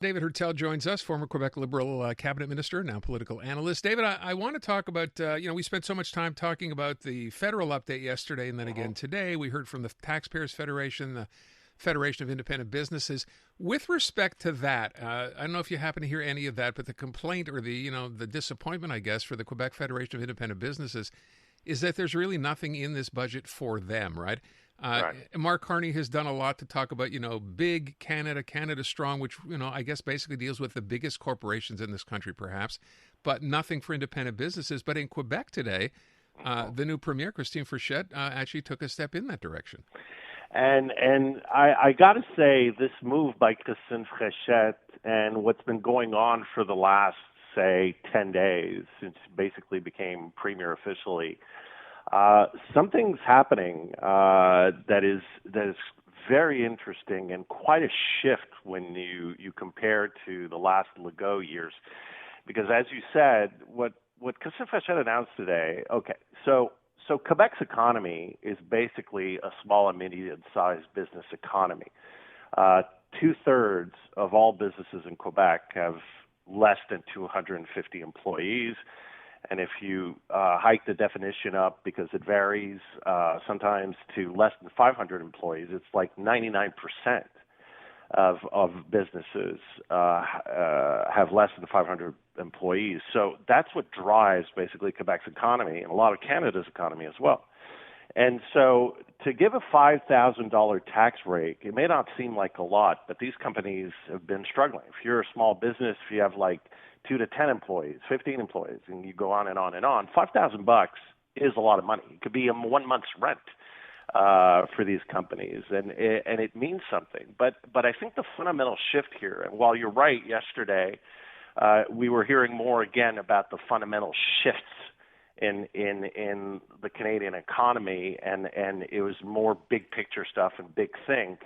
David Heurtel joins us, former Quebec Liberal cabinet minister, now political analyst. David, I want to talk about, we spent so much time talking about the federal update yesterday and then again today. We heard from the Taxpayers Federation, the Federation of Independent Businesses. With respect to that, I don't know if you happen to hear any of that, but the complaint or the disappointment, I guess, for the Quebec Federation of Independent Businesses is that there's really nothing in this budget for them, right? Right. Mark Carney has done a lot to talk about, big Canada, Canada strong, which, I guess basically deals with the biggest corporations in this country, perhaps, but nothing for independent businesses. But in Quebec today, the new premier, Christine Fréchette, actually took a step in that direction. And I got to say, this move by Christine Fréchette and what's been going on for the last, say, 10 days since she basically became premier officially, something's happening that is very interesting and quite a shift when you compare to the last Legault years. Because as you said, what Christine Fréchette announced today, so Quebec's economy is basically a small and medium-sized business economy. 2/3 of all businesses in Quebec have less than 250 employees. And if you hike the definition up, because it varies sometimes to less than 500 employees, it's like 99% of businesses have less than 500 employees. So that's what drives basically Quebec's economy and a lot of Canada's economy as well. And so to give a $5,000 tax rate, it may not seem like a lot, but these companies have been struggling. If you're a small business, if you have like 2 to 10 employees, 15 employees, and you go on and on and on, $5,000 is a lot of money. It could be 1 month's rent for these companies, and it means something. But I think the fundamental shift here, and while you're right, yesterday we were hearing more again about the fundamental shifts in the Canadian economy, and it was more big picture stuff and big think.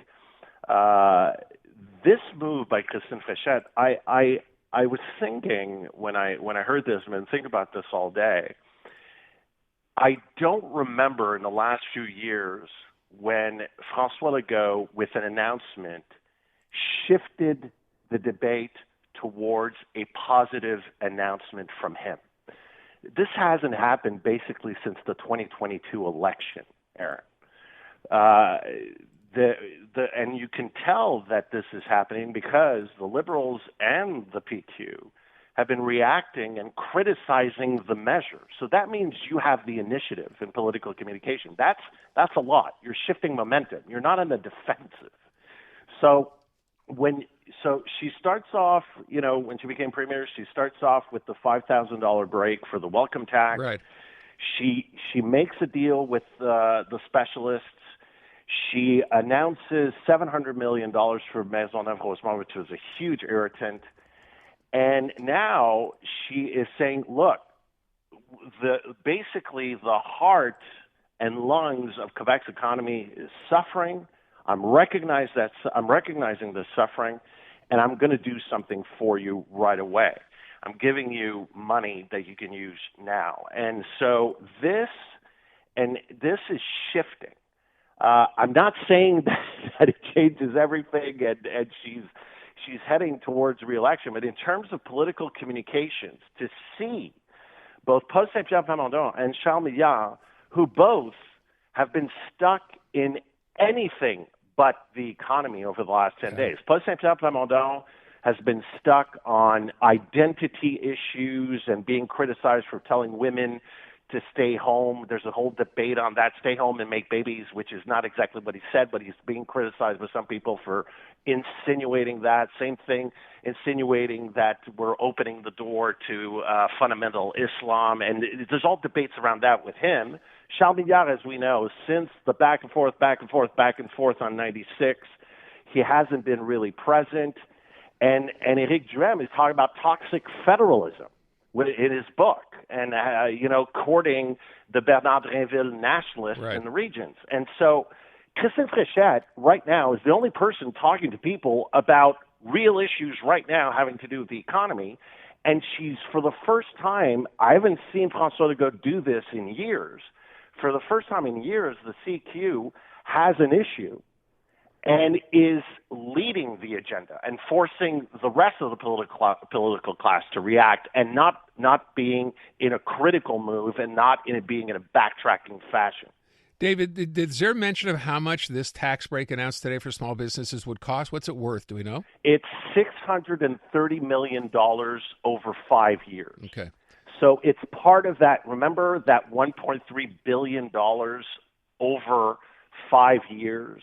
This move by Christine Fréchette, I was thinking when I heard this, I've been thinking about this all day. I don't remember in the last few years when François Legault, with an announcement, shifted the debate towards a positive announcement from him. This hasn't happened basically since the 2022 election, Aaron. And you can tell that this is happening because the Liberals and the PQ have been reacting and criticizing the measure. So that means you have the initiative in political communication. That's a lot. You're shifting momentum. You're not on the defensive. So she starts off, when she became premier, she starts off with the $5,000 break for the welcome tax. Right. She makes a deal with the specialists. She announces $700 million for Maisonneuve-Rosemont, which was a huge irritant. And now she is saying, look, basically the heart and lungs of Quebec's economy is suffering. I'm recognizing the suffering, and I'm going to do something for you right away. I'm giving you money that you can use now. And so this is shifting. I'm not saying that it changes everything and she's heading towards re-election, but in terms of political communications, to see both Paul Saint-Pierre Plamondon and Charles Milliard, who both have been stuck in anything but the economy over the last 10 days. Paul Saint-Pierre Plamondon has been stuck on identity issues and being criticized for telling women to stay home. There's a whole debate on that, stay home and make babies, which is not exactly what he said, but he's being criticized by some people for insinuating that. Same thing, insinuating that we're opening the door to fundamental Islam. And there's all debates around that with him. Charles Milliard, as we know, since the back and forth on 96, he hasn't been really present. And Éric Duhem is talking about toxic federalism in his book, and courting the Bernard Drinville nationalists in the regions. And so Christine Fréchette right now is the only person talking to people about real issues right now having to do with the economy. And she's, for the first time, I haven't seen François Legault do this in years. For the first time in years, the CQ has an issue and is leading the agenda and forcing the rest of the political class to react, and not being in a critical move and not being in a backtracking fashion. David, is there mention of how much this tax break announced today for small businesses would cost? What's it worth? Do we know? It's $630 million over 5 years. Okay. So it's part of that. Remember that $1.3 billion over 5 years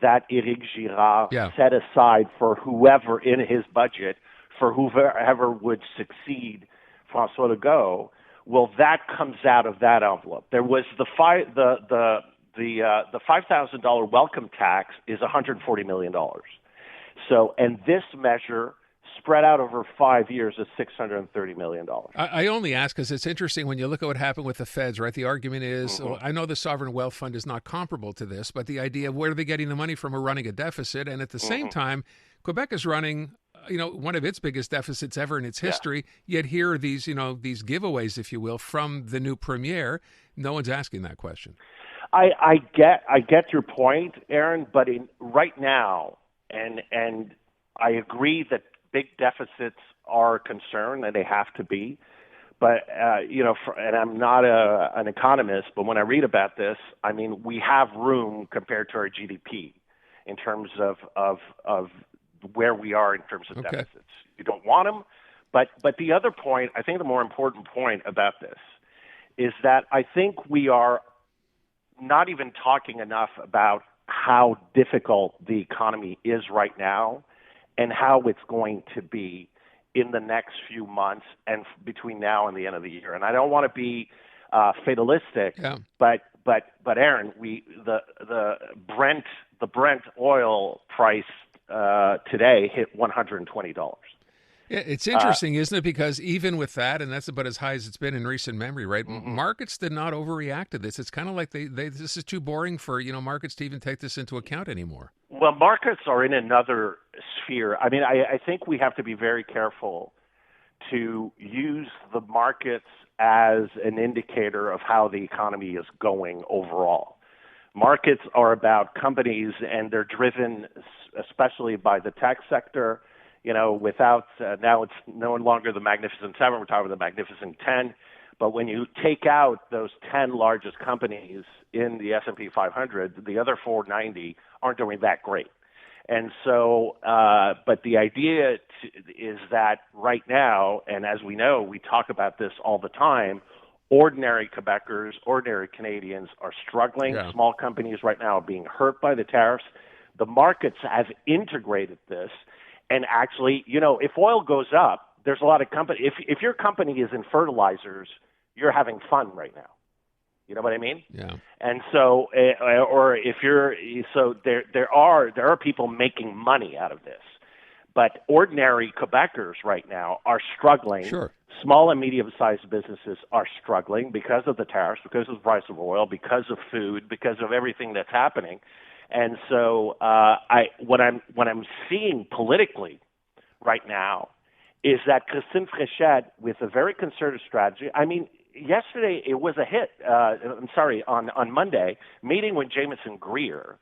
that Éric Girard set aside for whoever in his budget, for whoever would succeed François Legault. Well, that comes out of that envelope. There was the $5,000 welcome tax is $140 million. So, and this measure spread out over 5 years is $630 million. I only ask because it's interesting when you look at what happened with the feds, right? The argument is, well, I know the Sovereign Wealth Fund is not comparable to this, but the idea of where are they getting the money from are running a deficit. And at the same time, Quebec is running, one of its biggest deficits ever in its history. Yet here are these, these giveaways, if you will, from the new premier. No one's asking that question. I get your point, Aaron, but right now, and I agree that big deficits are a concern, and they have to be. But, and I'm not an economist, but when I read about this, I mean, we have room compared to our GDP in terms of where we are in terms of deficits. You don't want them. But the other point, I think the more important point about this is that I think we are not even talking enough about how difficult the economy is right now and how it's going to be in the next few months and between now and the end of the year. And I don't want to be fatalistic, but Aaron, the Brent oil price today hit $120. Yeah, it's interesting, isn't it? Because even with that, and that's about as high as it's been in recent memory, right? Markets did not overreact to this. It's kind of like this is too boring for markets to even take this into account anymore. Well, markets are in another sphere. I mean, I think we have to be very careful to use the markets as an indicator of how the economy is going overall. Markets are about companies, and they're driven especially by the tech sector. Without now it's no longer the Magnificent Seven. We're talking about the Magnificent 10. But when you take out those 10 largest companies in the S&P 500, the other 490 aren't doing that great. And so, but the idea is that right now, and as we know, we talk about this all the time, ordinary Quebecers, ordinary Canadians are struggling. Yeah. Small companies right now are being hurt by the tariffs. The markets have integrated this. And actually, if oil goes up, there's a lot of company. If your company is in fertilizers, you're having fun right now. You know what I mean? Yeah. And so, or if you're, so there are people making money out of this, but ordinary Quebecers right now are struggling. Sure. Small and medium-sized businesses are struggling because of the tariffs, because of the price of oil, because of food, because of everything that's happening. And so, what I'm seeing politically right now is that Christine Fréchette, with a very concerted strategy. I mean, yesterday it was a hit. On Monday, meeting with Jameson Greer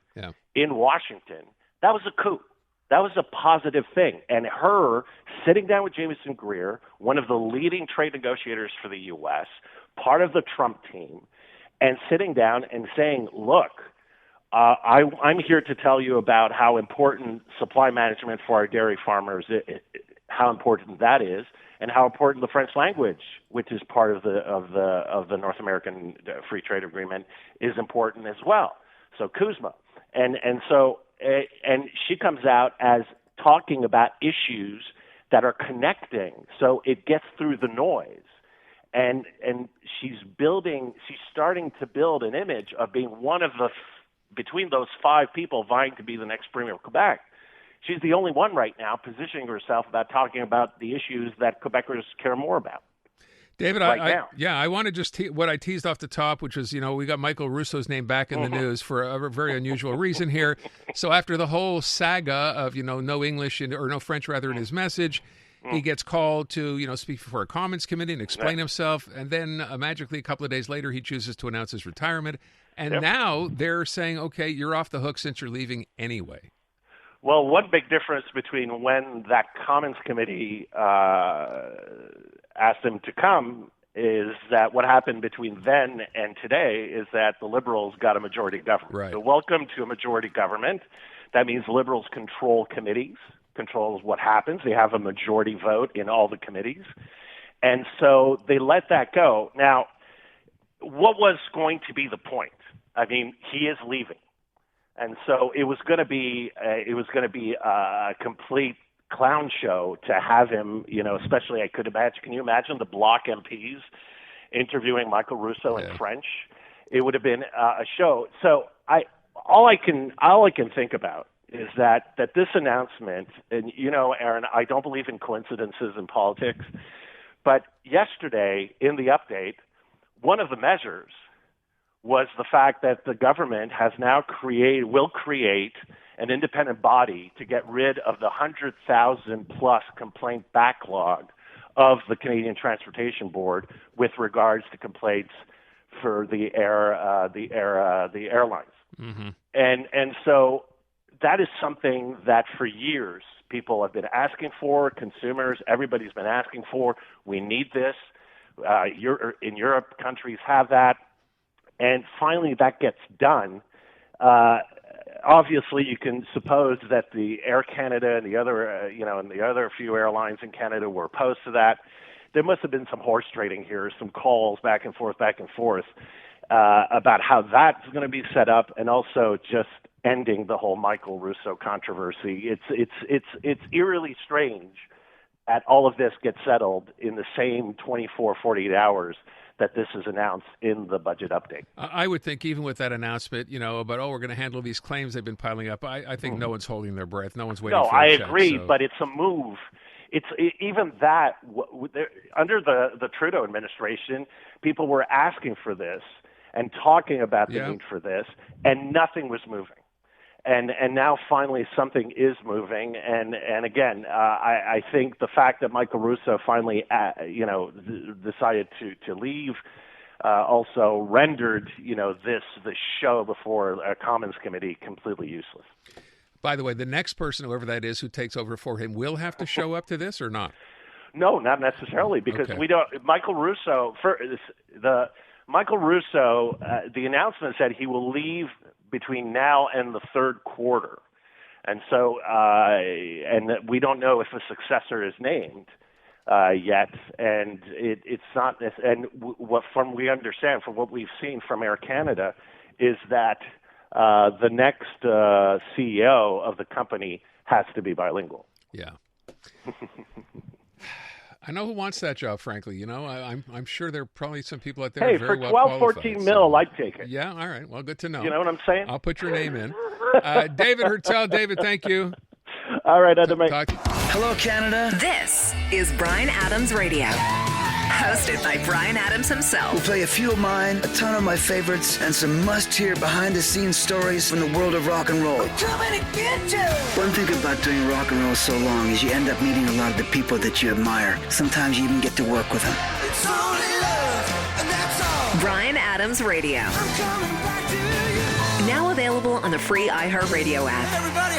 in Washington. That was a coup. That was a positive thing. And her sitting down with Jameson Greer, one of the leading trade negotiators for the U.S., part of the Trump team, and sitting down and saying, look, I'm here to tell you about how important supply management for our dairy farmers, how important that is, and how important the French language, which is part of the North American Free Trade Agreement, is important as well. So CUSMA, and she comes out as talking about issues that are connecting, so it gets through the noise. And she's starting to build an image of being one of the between those five people vying to be the next Premier of Quebec. She's the only one right now positioning herself about talking about the issues that Quebecers care more about. David, I want to just what I teased off the top, which was, we got Michael Russo's name back in the news for a very unusual reason here. So after the whole saga of, no English or no French rather in his message, he gets called to, speak before a Commons committee and explain himself. And then magically a couple of days later, he chooses to announce his retirement. And now they're saying, okay, you're off the hook since you're leaving anyway. Well, one big difference between when that Commons Committee asked him to come is that what happened between then and today is that the Liberals got a majority government. Right. So welcome to a majority government. That means Liberals control committees, controls what happens. They have a majority vote in all the committees. And so they let that go. Now, what was going to be the point? I mean, he is leaving. And so it was going to be a complete clown show to have him, especially I could imagine. Can you imagine the Bloc MPs interviewing Michael Russo in French? It would have been a show. So all I can think about is that this announcement, and Aaron, I don't believe in coincidences in politics, but yesterday in the update, one of the measures was the fact that the government has now will create an independent body to get rid of the 100,000 plus complaint backlog of the Canadian Transportation Board with regards to complaints for the airlines. Mm-hmm. And so that is something that for years people have been asking for, consumers, everybody's been asking for. We need this. In Europe, countries have that. And finally, that gets done. Obviously, you can suppose that the Air Canada and the other, and the other few airlines in Canada were opposed to that. There must have been some horse trading here, some calls back and forth, about how that's going to be set up, and also just ending the whole Michael Russo controversy. It's eerily strange that all of this gets settled in the same 24, 48 hours that this is announced in the budget update. I would think even with that announcement, about, we're going to handle these claims they've been piling up, I think no one's holding their breath. No one's waiting for a check. No, I agree, but it's a move. Even that, under the Trudeau administration, people were asking for this and talking about the need for this, and nothing was moving. And now finally something is moving. And again, I think the fact that Michael Russo finally, decided to leave, also rendered, the show before a Commons Committee completely useless. By the way, the next person, whoever that is, who takes over for him, will have to show up to this or not? No, not necessarily, because we don't. Michael Russo, the announcement said he will leave between now and the third quarter. And so, and we don't know if a successor is named yet. And it's not, and we understand from what we've seen from Air Canada is that the next CEO of the company has to be bilingual. Yeah. I know who wants that job, frankly. I'm sure there are probably some people out there who are very well qualified. Hey, for 12, 14 mil, I'd take it. Yeah, all right. Well, good to know. You know what I'm saying? I'll put your name in. David Heurtel. David, thank you. All right, Adam. Hello, Canada. This is Bryan Adams Radio. Hosted by Bryan Adams himself. We'll play a few of mine, a ton of my favorites, and some must-hear behind-the-scenes stories from the world of rock and roll. One thing about doing rock and roll so long is you end up meeting a lot of the people that you admire. Sometimes you even get to work with them. It's only love, and that's all. Bryan Adams Radio. Now available on the free iHeartRadio app. Everybody